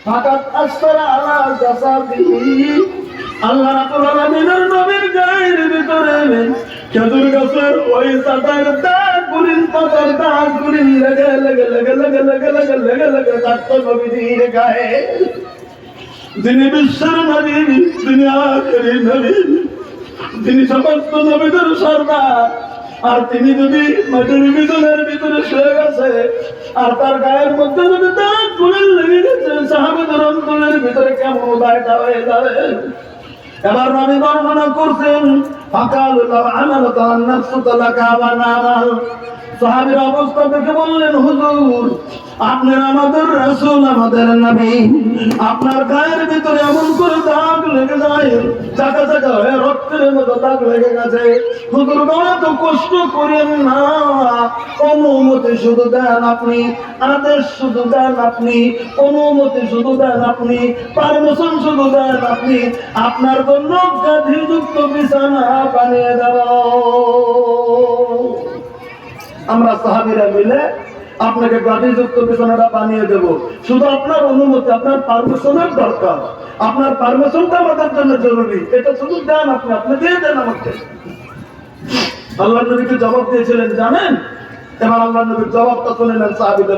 ফাকাত আসফারা আলা জাসাদিহি, আল্লাহ রাব্বুল আলামিনের নবীর গায়ের ভিতরে খেজুর গাছের ওই পাতার দাগগুলি, পাতার দাগগুলি লেগে লেগে লেগে লেগে লেগে লেগে লেগে লেগে থাকতো নবীজির গায়ে। যিনি বিশ্বের নবী, তিনি আখেরি নবী, তিনি সমস্ত নবীদের সর্দার, আর তিনি যদি মাটির ভিতরে শুয়ে গেছে আর তার গায়ের মধ্যে যদি দাগগুলি লেগে গেছে, সাহাবাদের অন্তরের ভিতরে কেমন উদায়টা হয়ে যাবে। এবার নবী বর্ণনা করছেন, ফাকালুল্লাহ আমাল তাআন নাফসু তালাকা ওয়া নামাল। সাহাবীর অবস্থা দেখে বললেন, হুজুর আপনি আমাদের রাসূল, আমাদের নবী, আপনার গায়ের ভিতরে এমন করে দাগ লেগে যায়, জায়গা জায়গা হয়ে রক্তের মতো দাগ লেগে গেছে। হুজুর বড় তো কষ্ট করেন না, অনুমতি শুধু দেন আপনি, আদেশ শুধু দেন আপনি, অনুমতি শুধু দেন আপনি, পারমিশন শুধু দেন আপনি, আপনার জন্য গাধিযুক্ত বিছানা বানিয়ে দেব। আমরা সাহাবীরা মিলে আপনাকে গাধিযুক্ত বিছানাটা বানিয়ে দেব, শুধু আপনার অনুমতি, আপনার পারমিশনের দরকার। আপনার পারমিশনটা আমাদের জন্য জরুরি, এটা শুধু দেন আপনি, আপনি দিয়ে দেন আমাকে। আল্লাহ নবীকে জবাব দিয়েছিলেন জানেন? এবার আল্লাহ নবীর জবাবটা শুনে নেন সাহাবীদের।